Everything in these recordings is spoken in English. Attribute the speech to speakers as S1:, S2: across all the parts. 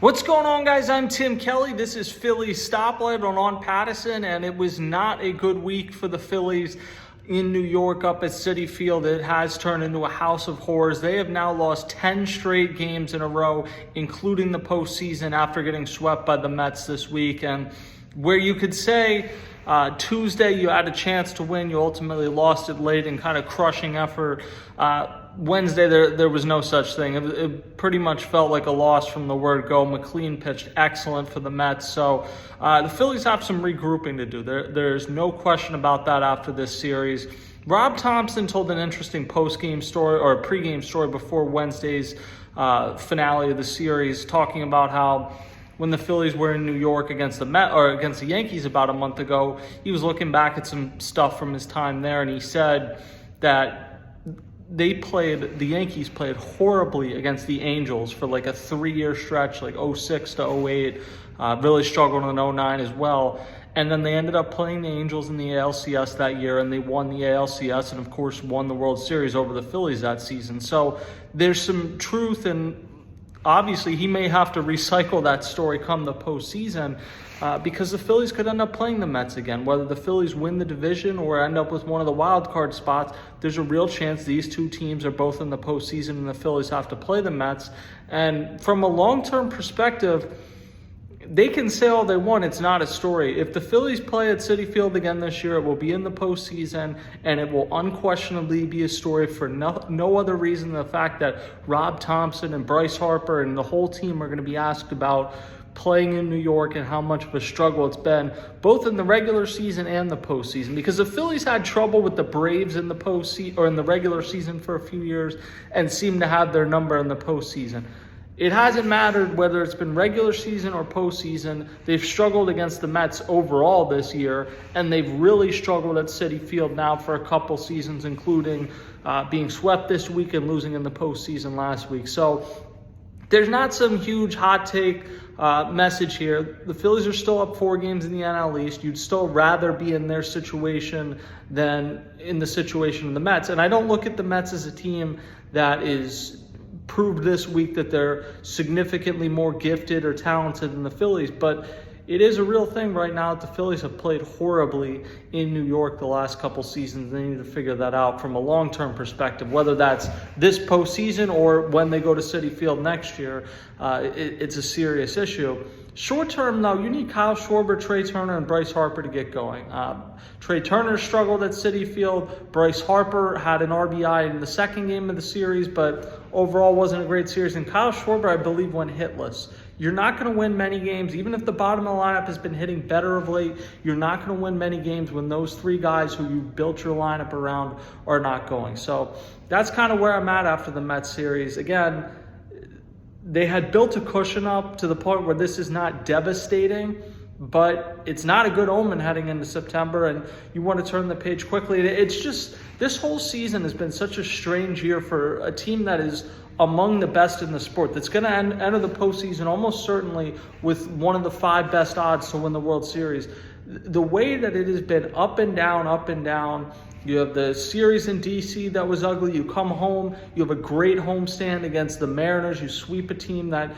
S1: What's going on, guys? I'm Tim Kelly. This is Phillies Stoplight on Pattison, and it was not a good week for the Phillies in New York up at Citi Field. It has turned into a house of horrors. They have now lost 10 straight games in a row, including the postseason, after getting swept by the Mets this week. And where you could say Tuesday you had a chance to win, you ultimately lost it late in kind of crushing effort. Wednesday, there was no such thing. It pretty much felt like a loss from the word go. McLean pitched excellent for the Mets. So the Phillies have some regrouping to do. There's no question about that after this series. Rob Thompson told an interesting post-game story or pre-game story before Wednesday's finale of the series, talking about how when the Phillies were in New York against the Yankees about a month ago, he was looking back at some stuff from his time there, and he said that the Yankees played horribly against the Angels for like a 3-year stretch, like 06 to 08, really struggled in 09 as well. And then they ended up playing the Angels in the ALCS that year, and they won the ALCS and, of course, won the World Series over the Phillies that season. So there's some truth, and obviously he may have to recycle that story come the postseason, because the Phillies could end up playing the Mets again. Whether the Phillies win the division or end up with one of the wild card spots, there's a real chance these two teams are both in the postseason and the Phillies have to play the Mets. And from a long-term perspective, they can say all they want, it's not a story. If the Phillies play at Citi Field again this year, it will be in the postseason, and it will unquestionably be a story for no other reason than the fact that Rob Thompson and Bryce Harper and the whole team are going to be asked about playing in New York and how much of a struggle it's been, both in the regular season and the postseason. Because the Phillies had trouble with the Braves in the postseason or in the regular season for a few years and seemed to have their number in the postseason. It hasn't mattered whether it's been regular season or postseason. They've struggled against the Mets overall this year, and they've really struggled at Citi Field now for a couple seasons, including being swept this week and losing in the postseason last week. So there's not some huge hot take message here. The Phillies are still up 4 games in the NL East. You'd still rather be in their situation than in the situation of the Mets. And I don't look at the Mets as a team that is proved this week that they're significantly more gifted or talented than the Phillies, but it is a real thing right now that the Phillies have played horribly in New York the last couple seasons. They need to figure that out from a long-term perspective, whether that's this postseason or when they go to Citi Field next year. It's a serious issue. Short-term, though, you need Kyle Schwarber, Trey Turner, and Bryce Harper to get going. Trey Turner struggled at Citi Field. Bryce Harper had an RBI in the second game of the series, but overall wasn't a great series. And Kyle Schwarber, I believe, went hitless. You're not going to win many games, even if the bottom of the lineup has been hitting better of late. You're not going to win many games when those 3 guys who you built your lineup around are not going. So that's kind of where I'm at after the Mets series. Again, they had built a cushion up to the point where this is not devastating, but it's not a good omen heading into September, and you want to turn the page quickly. It's just, this whole season has been such a strange year for a team that is among the best in the sport, that's going to enter the postseason almost certainly with one of the 5 best odds to win the World Series. The way that it has been up and down, up and down. You have the series in D.C. that was ugly. You come home, you have a great homestand against the Mariners. You sweep a team that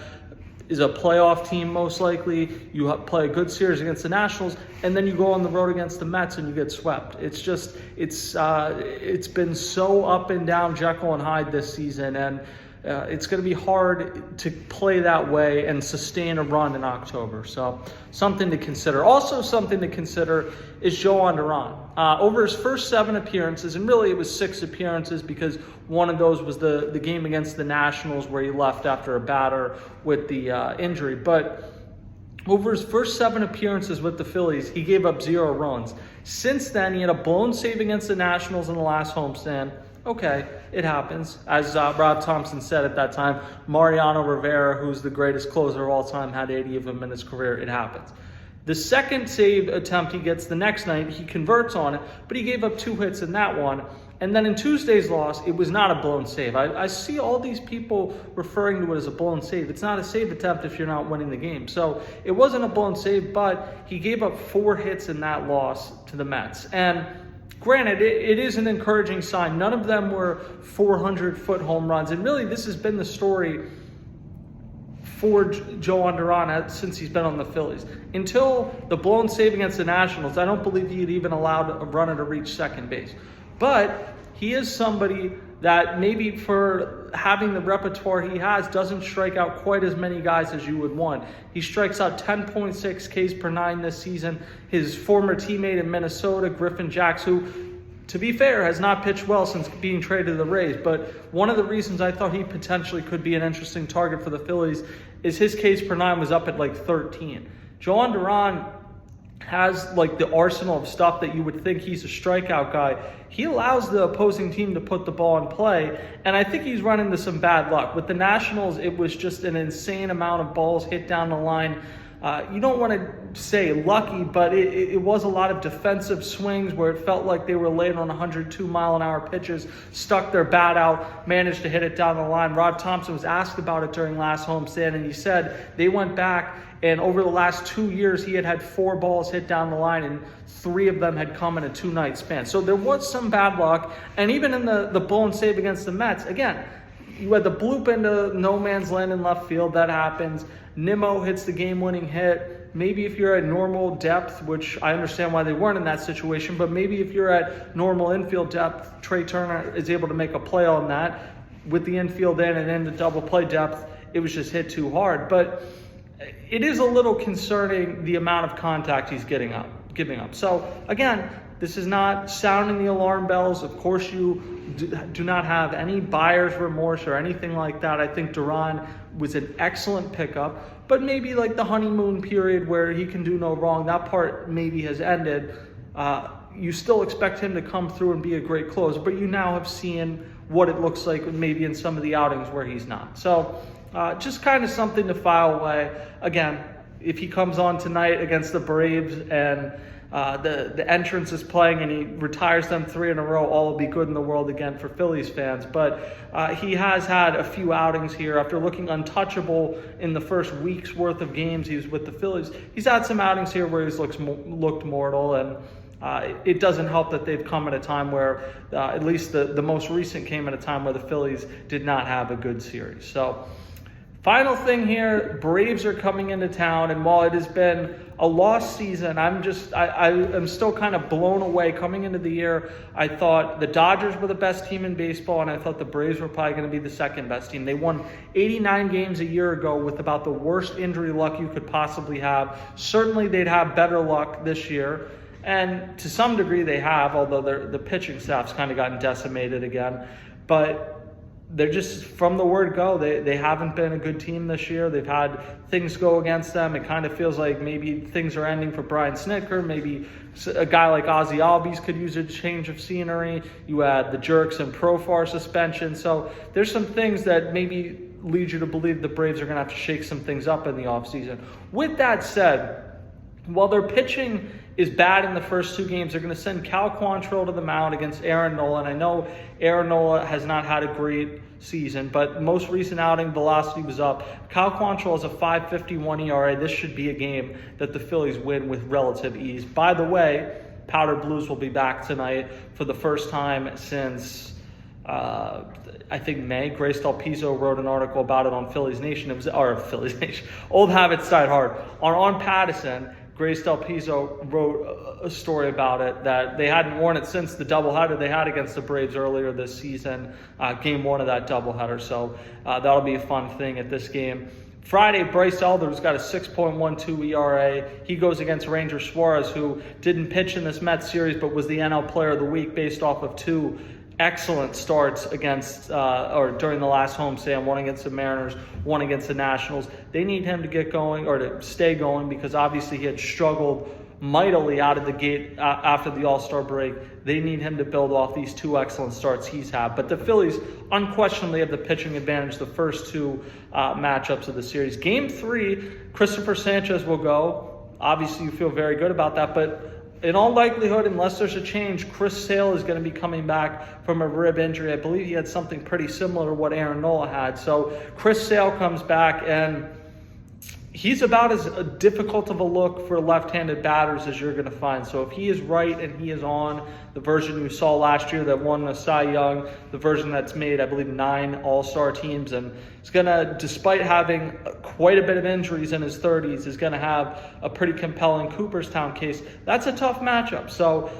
S1: is a playoff team most likely. You play a good series against the Nationals, and then you go on the road against the Mets and you get swept. It's just, it's been so up and down, Jekyll and Hyde this season, and it's going to be hard to play that way and sustain a run in October. So something to consider. Also something to consider is Jhoan Duran. Over his first 7 appearances, and really it was 6 appearances because one of those was the game against the Nationals where he left after a batter with the injury. But over his first 7 appearances with the Phillies, he gave up 0 runs. Since then, he had a blown save against the Nationals in the last homestand. Okay, it happens. As Rob Thompson said at that time, Mariano Rivera, who's the greatest closer of all time, had 80 of them in his career. It happens. The second save attempt he gets the next night, he converts on it, but he gave up 2 hits in that one. And then in Tuesday's loss, it was not a blown save. I see all these people referring to it as a blown save. It's not a save attempt if you're not winning the game. So it wasn't a blown save, but he gave up 4 hits in that loss to the Mets. And granted, it is an encouraging sign. None of them were 400-foot home runs. And really, this has been the story for Jhoan Duran since he's been on the Phillies. Until the blown save against the Nationals, I don't believe he had even allowed a runner to reach second base. But he is somebody that maybe for having the repertoire he has doesn't strike out quite as many guys as you would want. He strikes out 10.6 Ks per nine this season. His former teammate in Minnesota, Griffin Jax, who, to be fair, has not pitched well since being traded to the Rays. But one of the reasons I thought he potentially could be an interesting target for the Phillies is his Ks per nine was up at like 13. Jhoan Duran has like the arsenal of stuff that you would think he's a strikeout guy. He allows the opposing team to put the ball in play, and I think he's run into some bad luck. With the Nationals, it was just an insane amount of balls hit down the line. You don't want to say lucky, but it was a lot of defensive swings where it felt like they were laid on 102-mile-an-hour pitches, stuck their bat out, managed to hit it down the line. Rod Thompson was asked about it during last homestand, and he said they went back, and over the last 2 years, he had 4 balls hit down the line, and 3 of them had come in a 2-night span. So there was some bad luck, and even in the blown save against the Mets, again, you had the bloop into no man's land in left field. That happens. Nimmo hits the game-winning hit. Maybe if you're at normal depth, which I understand why they weren't in that situation, but maybe if you're at normal infield depth, Trey Turner is able to make a play on that. With the infield in and in the double play depth, it was just hit too hard. But it is a little concerning the amount of contact he's giving up. So again, this is not sounding the alarm bells. Of course, you do not have any buyer's remorse or anything like that. I think Duran was an excellent pickup, but maybe like the honeymoon period where he can do no wrong, that part maybe has ended. You still expect him to come through and be a great closer, but you now have seen what it looks like maybe in some of the outings where he's not. So just kind of something to file away. Again, if he comes on tonight against the Braves and the entrance is playing and he retires them 3 in a row, all will be good in the world again for Phillies fans. But he has had a few outings here. After looking untouchable in the first week's worth of games he was with the Phillies, he's had some outings here where he's looked mortal, and it doesn't help that they've come at a time where, at least the most recent came at a time where the Phillies did not have a good series. So final thing here, Braves are coming into town, and while it has been a lost season, I'm still kind of blown away. Coming into the year, I thought the Dodgers were the best team in baseball, and I thought the Braves were probably going to be the second best team. They won 89 games a year ago with about the worst injury luck you could possibly have. Certainly they'd have better luck this year, and to some degree they have, although the pitching staff's kind of gotten decimated again. But they're just, from the word go, they haven't been a good team this year. They've had things go against them. It kind of feels like maybe things are ending for Brian Snitker. Maybe a guy like Ozzie Albies could use a change of scenery. You had the Jerks and Profar suspension. So there's some things that maybe lead you to believe the Braves are going to have to shake some things up in the offseason. With that said, while their pitching is bad in the first 2 games, they're going to send Cal Quantrill to the mound against Aaron Nola. And I know Aaron Nola has not had a great season, but most recent outing, velocity was up. Cal Quantrill has a 5.51 ERA. This should be a game that the Phillies win with relative ease. By the way, Powder Blues will be back tonight for the first time since I think May. Grace Del Pizzo wrote an article about it on Phillies Nation. It was Phillies Nation. Old habits died hard. On Pattison, Grace Del Pizzo wrote a story about it, that they hadn't worn it since the doubleheader they had against the Braves earlier this season, game 1 of that doubleheader. So that'll be a fun thing at this game. Friday, Bryce Elder's got a 6.12 ERA. He goes against Ranger Suarez, who didn't pitch in this Mets series but was the NL Player of the Week based off of 2 excellent starts against during the last homestand, 1 against the Mariners, 1 against the Nationals. They need him to get going, or to stay going, because obviously he had struggled mightily out of the gate after the All-Star break. They need him to build off these 2 excellent starts he's had. But the Phillies unquestionably have the pitching advantage the first 2 matchups of the series. Game 3, Christopher Sanchez will go. Obviously you feel very good about that, but in all likelihood, unless there's a change, Chris Sale is going to be coming back from a rib injury. I believe he had something pretty similar to what Aaron Nola had. So Chris Sale comes back, and he's about as difficult of a look for left-handed batters as you're going to find. So if he is right and he is on, the version you saw last year that won the Cy Young, the version that's made, I believe, 9 All-Star teams, and is going to, despite having quite a bit of injuries in his 30s, is going to have a pretty compelling Cooperstown case. That's a tough matchup. So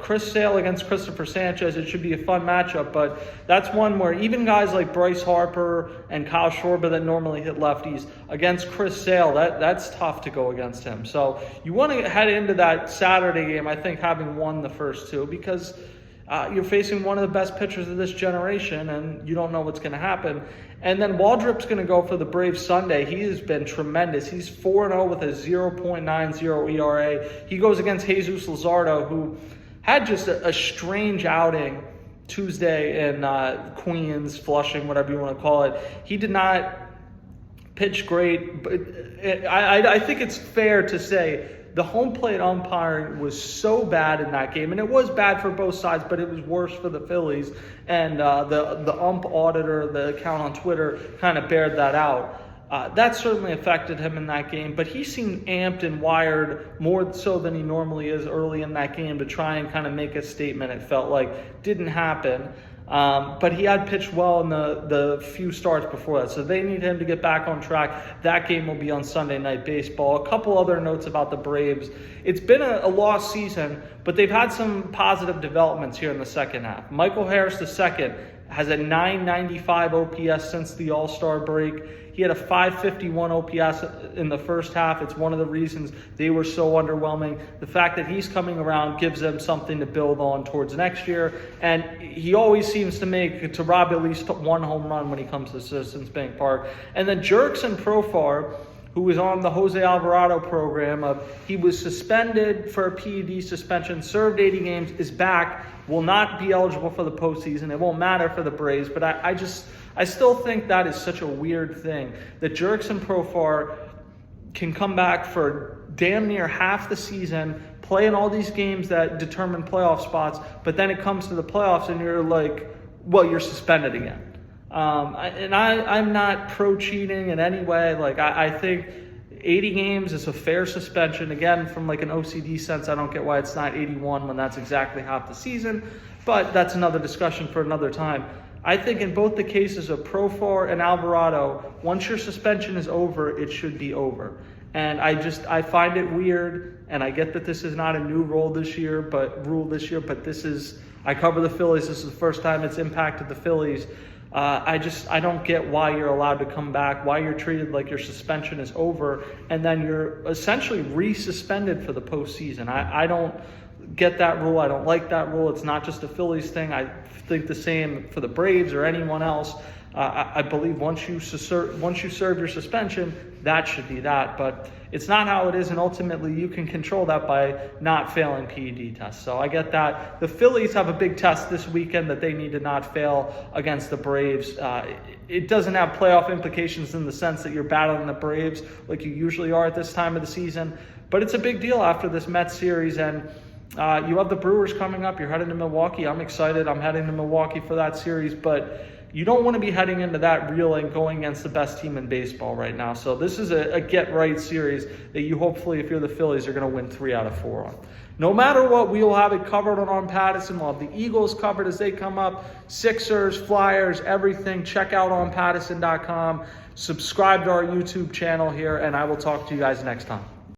S1: Chris Sale against Christopher Sanchez, it should be a fun matchup, but that's one where even guys like Bryce Harper and Kyle Schwarber that normally hit lefties against Chris Sale, that's tough to go against him. So you want to head into that Saturday game, I think, having won the first two, because you're facing one of the best pitchers of this generation, and you don't know what's going to happen. And then Waldrop's going to go for the Braves Sunday. He has been tremendous. He's 4-0 with a 0.90 ERA. He goes against Jesus Luzardo, who had just a strange outing Tuesday in Queens, Flushing, whatever you want to call it. He did not pitch great, but I think it's fair to say the home plate umpiring was so bad in that game, and it was bad for both sides, but it was worse for the Phillies. And the ump auditor, the account on Twitter, kind of bared that out. That certainly affected him in that game, but he seemed amped and wired more so than he normally is early in that game to try and kind of make a statement. It felt like didn't happen. But he had pitched well in the few starts before that. So they need him to get back on track. That game will be on Sunday Night Baseball. A couple other notes about the Braves. It's been a lost season, but they've had some positive developments here in the second half. Michael Harris II has a 995 OPS since the All-Star break. He had a 551 OPS in the first half. It's one of the reasons they were so underwhelming. The fact that he's coming around gives them something to build on towards next year. And he always seems to rob at least one home run when he comes to Citizens Bank Park. And then Jurickson Profar, who was on the Jose Alvarado program, he was suspended for a PED suspension, served 80 games, is back, will not be eligible for the postseason. It won't matter for the Braves, but I still think that is such a weird thing, that Jurickson Profar can come back for damn near half the season, play in all these games that determine playoff spots, but then it comes to the playoffs and you're like, well, you're suspended again. I'm not pro-cheating in any way. Like, I think 80 games is a fair suspension. Again, from like an OCD sense, I don't get why it's not 81 when that's exactly half the season, but that's another discussion for another time. I think in both the cases of Profar and Alvarado, once your suspension is over, it should be over. And I find it weird, and I get that this is not a new rule this year, but I cover the Phillies. This is the first time it's impacted the Phillies. I don't get why you're allowed to come back, why you're treated like your suspension is over, and then you're essentially resuspended for the postseason. I don't get that rule. I don't like that rule. It's not just a Phillies thing. I think the same for the Braves or anyone else. I believe once you serve your suspension, that should be that. But it's not how it is, and ultimately you can control that by not failing PED tests. So I get that. The Phillies have a big test this weekend that they need to not fail against the Braves. It doesn't have playoff implications in the sense that you're battling the Braves like you usually are at this time of the season, but it's a big deal after this Mets series. And you have the Brewers coming up. You're heading to Milwaukee. I'm excited. I'm heading to Milwaukee for that series, but you don't want to be heading into that reeling going against the best team in baseball right now. So this is a get-right series that you hopefully, if you're the Phillies, are going to win 3 out of 4 on. No matter what, we will have it covered on Pattison. We'll have the Eagles covered as they come up, Sixers, Flyers, everything. Check out on Pattison.com. Subscribe to our YouTube channel here, and I will talk to you guys next time.